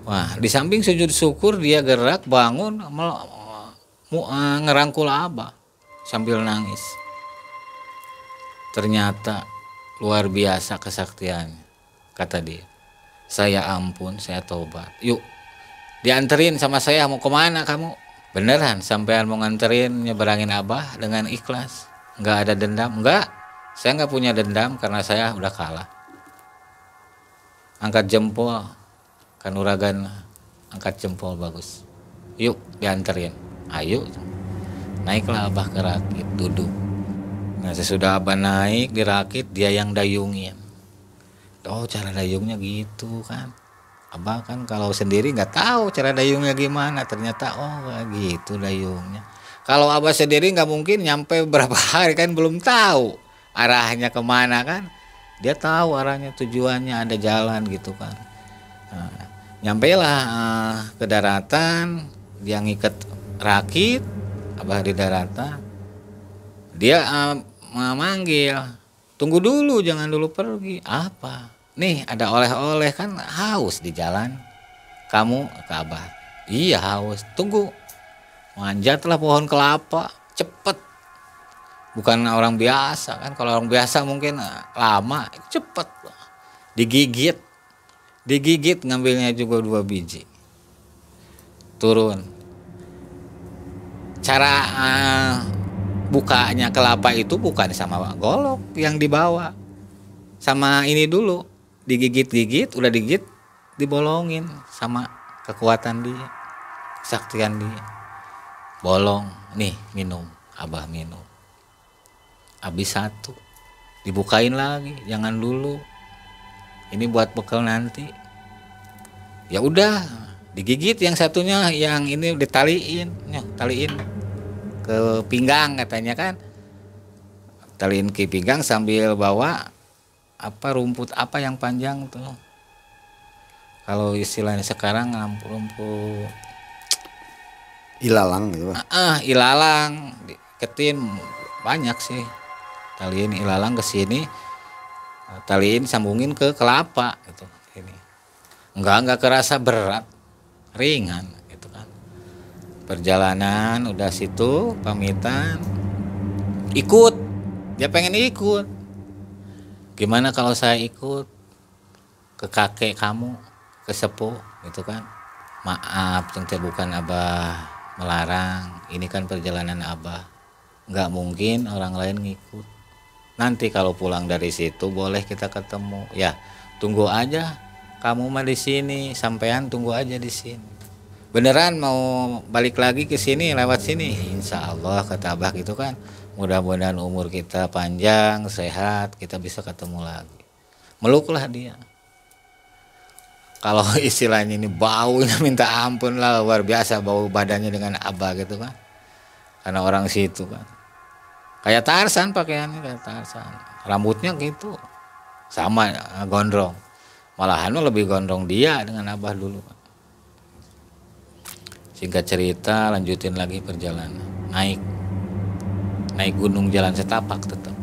Speaker 1: Wah, di samping sujud syukur dia gerak bangun ngerangkul Abah sambil nangis. Ternyata luar biasa kesaktiannya, kata dia. Saya ampun, saya tobat. Yuk, dianterin sama saya, mau kemana kamu? Beneran sampean mau nganterin nyeberangin Abah dengan ikhlas? Nggak ada dendam? Nggak, saya nggak punya dendam karena saya udah kalah. Angkat jempol, kanuragan, angkat jempol bagus. Yuk dianterin, ayo. Naiklah Abah ke rakit, duduk. Nah sesudah Abah naik dirakit, dia yang dayungin. Oh cara dayungnya gitu kan. Abah kan kalau sendiri nggak tahu cara dayungnya gimana. Ternyata oh gitu dayungnya. Kalau Abah sendiri nggak mungkin nyampe berapa hari kan, belum tahu arahnya kemana kan. Dia tahu arahnya, tujuannya, ada jalan gitu kan. Nah, nyampailah ke daratan, dia ngikat rakit, Abah di daratan. Dia memanggil, tunggu dulu, jangan dulu pergi. Apa? Nih ada oleh-oleh, kan haus di jalan. Kamu ke Abah. Iya haus. Tunggu. Manjatlah pohon kelapa, cepet. Bukan orang biasa kan. Kalau orang biasa mungkin lama, cepet. Digigit. Digigit, ngambilnya juga 2 biji. Turun. Cara bukanya kelapa itu bukan sama golok yang dibawa. Sama ini dulu. Digigit-gigit, udah digigit, dibolongin sama kekuatan dia, kesaktian dia. Bolong, nih minum, Abah minum. Habis 1, dibukain lagi, jangan dulu. Ini buat bekal nanti. Ya udah, digigit yang satunya, yang ini ditaliin, taliin ke pinggang katanya kan. Taliin ke pinggang sambil bawa rumput apa yang panjang tuh. Kalau istilahnya sekarang rumput
Speaker 2: ilalang gitu.
Speaker 1: Ilalang diketin banyak sih. Taliin ilalang ke sini, taliin sambungin ke kelapa gitu. Ini enggak kerasa berat, ringan gitu kan. Perjalanan udah situ, pamitan, ikut. Dia pengen ikut. Gimana kalau saya ikut ke kakek kamu, ke sepuh gitu kan. Maaf, tentu bukan Abah melarang, ini kan perjalanan Abah. Nggak mungkin orang lain ngikut. Nanti kalau pulang dari situ boleh kita ketemu. Ya, tunggu aja. Kamu mah di sini, sampean tunggu aja di sini. Beneran mau balik lagi ke sini lewat sini? Insya Allah kata Abah gitu kan. Mudah-mudahan umur kita panjang, sehat, kita bisa ketemu lagi. Meluklah dia. Kalau istilahnya ini baunya minta ampun lah, luar biasa bau badannya dengan Abah gitu kan. Karena orang situ kan. Kayak Tarsan pakaiannya, kayak Tarsan. Rambutnya gitu. Sama gondrong. Malahan lebih gondrong dia dengan Abah dulu. Singkat cerita, lanjutin lagi perjalanan. Naik gunung jalan setapak tetap.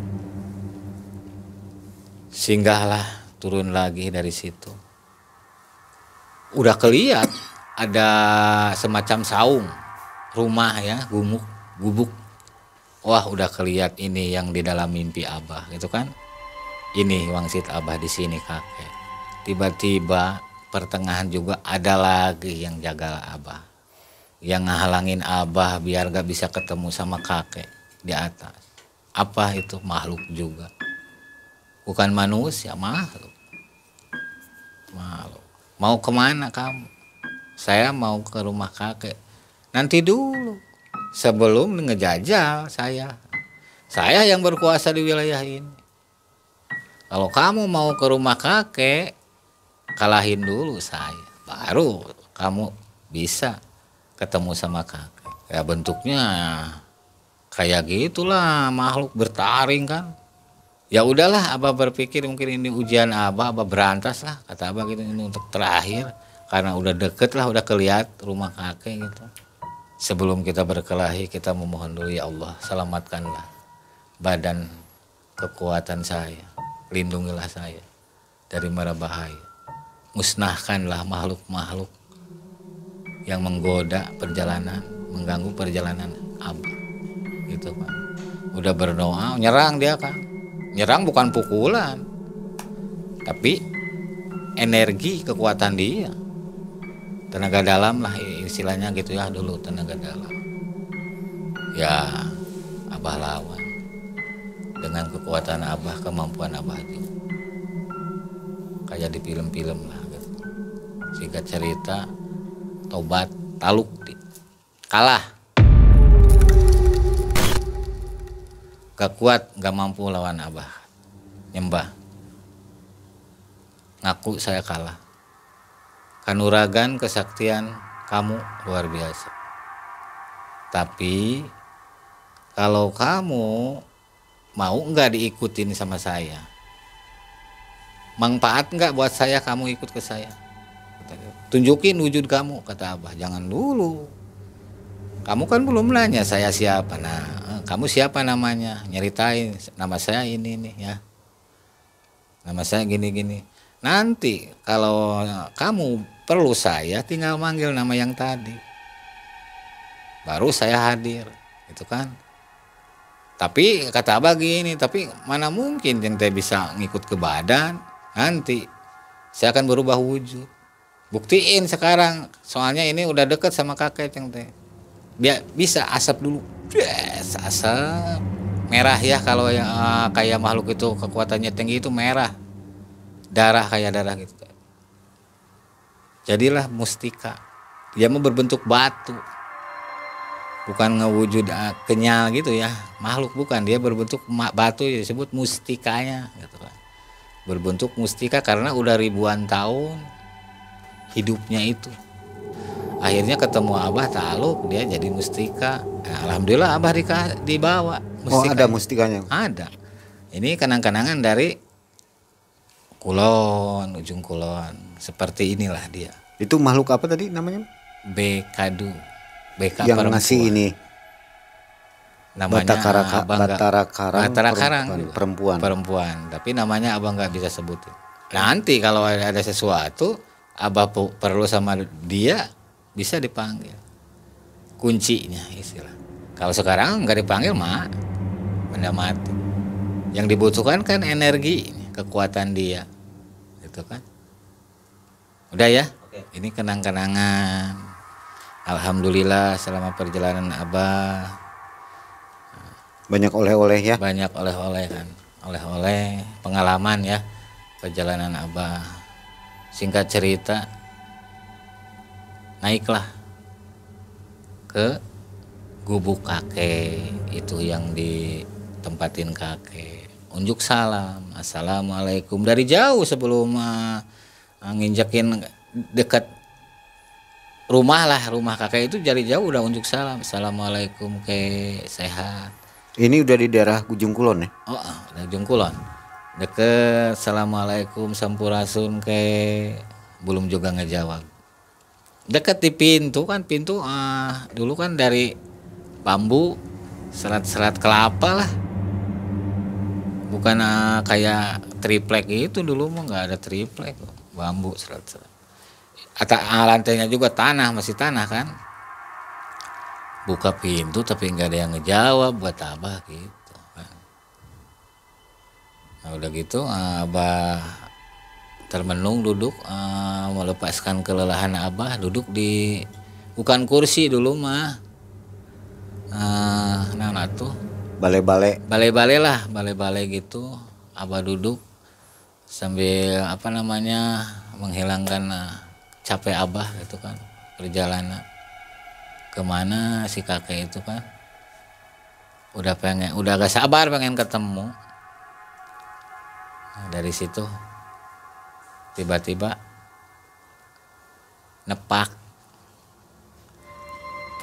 Speaker 1: Singgahlah, turun lagi dari situ. Udah kelihat ada semacam saung, rumah ya, gubuk. Wah, udah kelihat ini yang di dalam mimpi Abah gitu kan. Ini wangsit Abah di sini kakek. Tiba-tiba pertengahan juga ada lagi yang jaga Abah. Yang ngehalangin Abah biar gak bisa ketemu sama kakek di atas. Apa itu? Makhluk juga. Bukan manusia, makhluk. Mau kemana kamu? Saya mau ke rumah kakek. Nanti dulu. Sebelum ngejajal saya. Saya yang berkuasa di wilayah ini. Kalau kamu mau ke rumah kakek, kalahin dulu saya. Baru kamu bisa ketemu sama kakek. Ya bentuknya kayak gitulah, makhluk bertaring kan. Ya udahlah, abah berpikir mungkin ini ujian abah berantas lah, kata abah gitu, ini untuk terakhir karena udah deket lah, udah kelihat rumah kakek gitu. Sebelum kita berkelahi, kita memohon dulu, ya Allah selamatkanlah badan kekuatan saya, lindungilah saya dari mara bahaya, musnahkanlah makhluk-makhluk yang menggoda perjalanan, mengganggu perjalanan abah gitu kan. Udah berdoa, nyerang dia kan. Nyerang bukan pukulan, tapi energi kekuatan dia, tenaga dalam lah istilahnya gitu ya dulu, tenaga dalam. Ya abah lawan dengan kekuatan abah, kemampuan abah juga, kayak di film-film lah gitu. Singkat cerita, tobat taluk kalah, gak kuat, gak mampu lawan abah, nyembah, ngaku saya kalah. Kanuragan kesaktian kamu luar biasa, tapi kalau kamu mau nggak diikutin sama saya, manfaat nggak buat saya kamu ikut ke saya, tunjukin wujud kamu, kata abah. Jangan dulu, kamu kan belum nanya saya siapa. Nah, kamu siapa namanya? Nyeritain, nama saya ini nih ya. Nama saya gini-gini. Nanti kalau kamu perlu saya, tinggal manggil nama yang tadi. Baru saya hadir, gitu kan. Tapi kata abah gini, tapi mana mungkin yang teh bisa ngikut ke badan. Nanti saya akan berubah wujud. Buktiin sekarang, soalnya ini udah deket sama kakek yang teh. Dia bisa asap dulu, yes, asap merah ya, kalau yang kayak makhluk itu kekuatannya tinggi itu merah, darah kayak darah gitu. Jadilah mustika, dia mau berbentuk batu, bukan ngewujud kenyal gitu ya, makhluk bukan, dia berbentuk batu, disebut mustikanya gitu kan. Berbentuk mustika karena udah ribuan tahun hidupnya itu. Akhirnya ketemu abah taluk, dia jadi mustika. Nah, alhamdulillah abah dibawa mustika.
Speaker 2: Oh, ada mustikanya?
Speaker 1: Ada. Ini kenang-kenangan dari Kulon, ujung Kulon. Seperti inilah dia.
Speaker 2: Itu makhluk apa tadi namanya?
Speaker 1: Bekadu. Beka
Speaker 2: yang
Speaker 1: perempuan.
Speaker 2: ngasih ini.
Speaker 1: Namanya
Speaker 2: Batara Karang
Speaker 1: perempuan. Tapi namanya abah nggak bisa sebutin. Nanti kalau ada sesuatu, abah perlu sama dia, bisa dipanggil, kuncinya istilah. Kalau sekarang nggak dipanggil mah benda mati. Yang dibutuhkan kan energi, kekuatan dia, gitu kan. Udah ya. Oke. Ini kenang-kenangan. Alhamdulillah selama perjalanan abah
Speaker 2: banyak oleh-oleh ya.
Speaker 1: Banyak oleh-oleh kan, oleh-oleh pengalaman ya perjalanan abah. Singkat cerita, naiklah ke gubuk kakek itu yang ditempatin kakek, unjuk salam, assalamualaikum, dari jauh sebelum nginjekin dekat rumah lah, rumah kakek itu dari jauh udah unjuk salam, assalamualaikum kek, sehat.
Speaker 2: Ini udah di daerah ujung Kulon ya?
Speaker 1: Oh, udah ujung Kulon deket, assalamualaikum sampurasun kek, belum juga ngejawab. Dekat di pintu kan, pintu dulu kan dari bambu, serat-serat kelapa lah, bukan kayak triplek itu. Dulu mah nggak ada triplek, bambu serat-serat. Lantainya juga tanah, masih tanah kan. Buka pintu tapi nggak ada yang ngejawab, buat abah gitu kan. Nah udah gitu abah termenung duduk, melepaskan kelelahan abah, duduk di bukan kursi dulu mah, nah tuh balai-balai lah, balai-balai gitu. Abah duduk sambil menghilangkan capek abah gitu kan, perjalanan kemana si kakek itu kan, udah gak sabar pengen ketemu. Nah, dari situ tiba-tiba nepak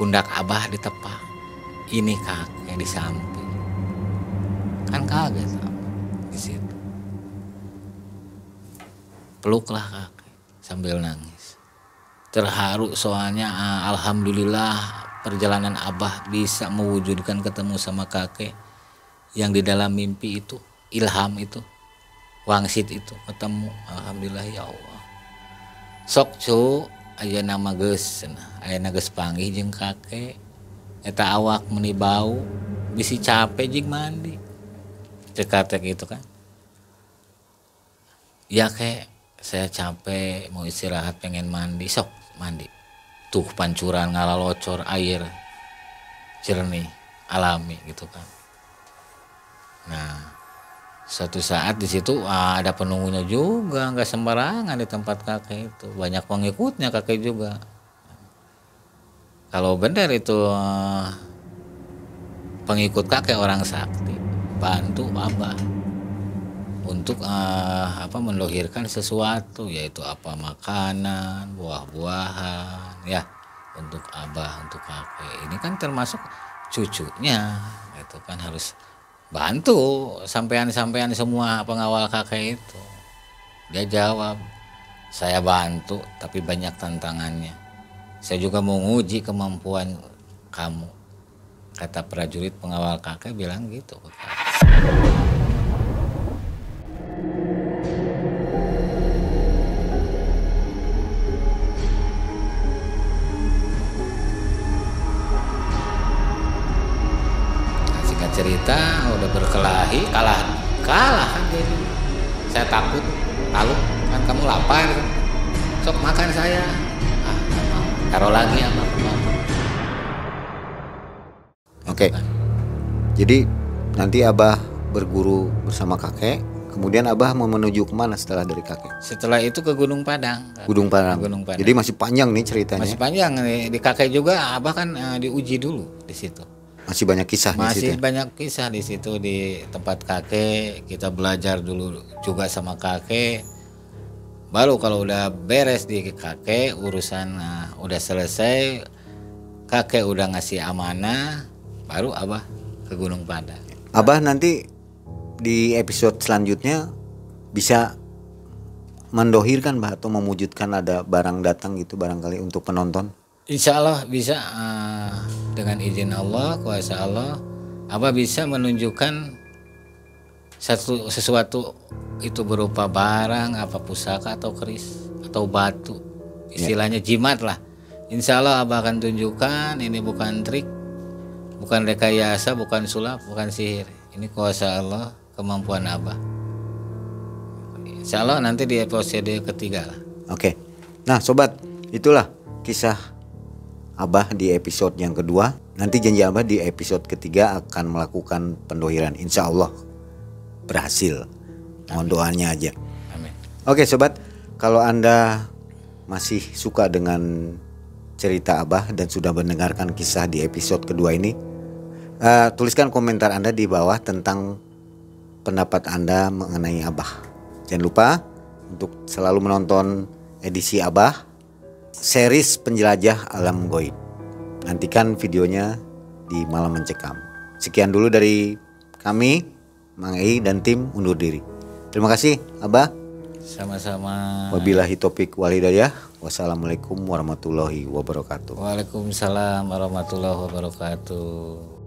Speaker 1: pundak abah ditepak, ini kakek di samping. Kan kaget abah di situ. Peluklah kakek sambil nangis. Terharu soalnya alhamdulillah perjalanan abah bisa mewujudkan ketemu sama kakek yang di dalam mimpi itu, ilham itu, wangsit itu ketemu. Alhamdulillah ya Allah. Sok cu aya nama geus, aya geus panggih jeung kakek. Eta awak meuni bau, bisi capek jeung mandi. Cek kakek gitu kan. Ya kek, saya capek mau istirahat pengen mandi, sok mandi. Tuh pancuran ngalalocor air jernih alami gitu kan. Nah, suatu saat di situ ada penunggunya juga, nggak sembarangan di tempat kakek itu, banyak pengikutnya kakek juga. Kalau benar itu pengikut kakek orang sakti, bantu abah untuk mendohirkan sesuatu, yaitu apa makanan, buah-buahan, ya untuk abah, untuk kakek. Ini kan termasuk cucunya, itu kan harus bantu sampean-sampean semua pengawal kakek itu. Dia jawab, saya bantu tapi banyak tantangannya. Saya juga mau nguji kemampuan kamu. Kata prajurit pengawal kakek bilang gitu ke kakek. Cerita udah berkelahi, kalah kan jadi. Saya takut, lalu kan kamu lapar, sok makan saya. Nggak mau. Taruh lagi apa?
Speaker 2: Oke. Jadi nanti abah berguru bersama kakek, kemudian abah mau menuju kemana setelah dari kakek?
Speaker 1: Setelah itu ke Gunung Padang.
Speaker 2: Gunung Padang. Jadi masih panjang nih ceritanya.
Speaker 1: Masih panjang nih. Di kakek juga abah kan diuji dulu di situ.
Speaker 2: Masih banyak kisah di situ.
Speaker 1: Masih banyak kisah di situ di tempat kakek. Kita belajar dulu juga sama kakek. Baru kalau udah beres di kakek urusan udah selesai, kakek udah ngasih amanah, baru abah ke Gunung Padang.
Speaker 2: Abah nanti di episode selanjutnya bisa mendohirkan bah atau mewujudkan ada barang datang gitu barangkali untuk penonton.
Speaker 1: Insya Allah bisa, dengan izin Allah, kuasa Allah, abah bisa menunjukkan sesuatu itu berupa barang, apa pusaka atau keris atau batu, istilahnya jimat lah. Insya Allah abah akan tunjukkan ini bukan trik, bukan rekayasa, bukan sulap, bukan sihir. Ini kuasa Allah, kemampuan abah. Insya Allah nanti di episode ketiga lah.
Speaker 2: Oke. Nah sobat, itulah kisah abah di episode yang kedua. Nanti janji abah di episode ketiga akan melakukan pendohiran. Insya Allah berhasil. Mohon doanya aja.
Speaker 1: Amin.
Speaker 2: Oke sobat, kalau Anda masih suka dengan cerita abah dan sudah mendengarkan kisah di episode kedua ini, tuliskan komentar Anda di bawah tentang pendapat Anda mengenai abah. Jangan lupa untuk selalu menonton edisi abah series penjelajah alam goib. Nantikan videonya di Malam Mencekam. Sekian dulu dari kami, Mang Ei dan tim undur diri. Terima kasih abah.
Speaker 1: Sama-sama.
Speaker 2: Wabillahi taufik wal hidayah. Wassalamualaikum warahmatullahi wabarakatuh.
Speaker 1: Waalaikumsalam warahmatullahi wabarakatuh.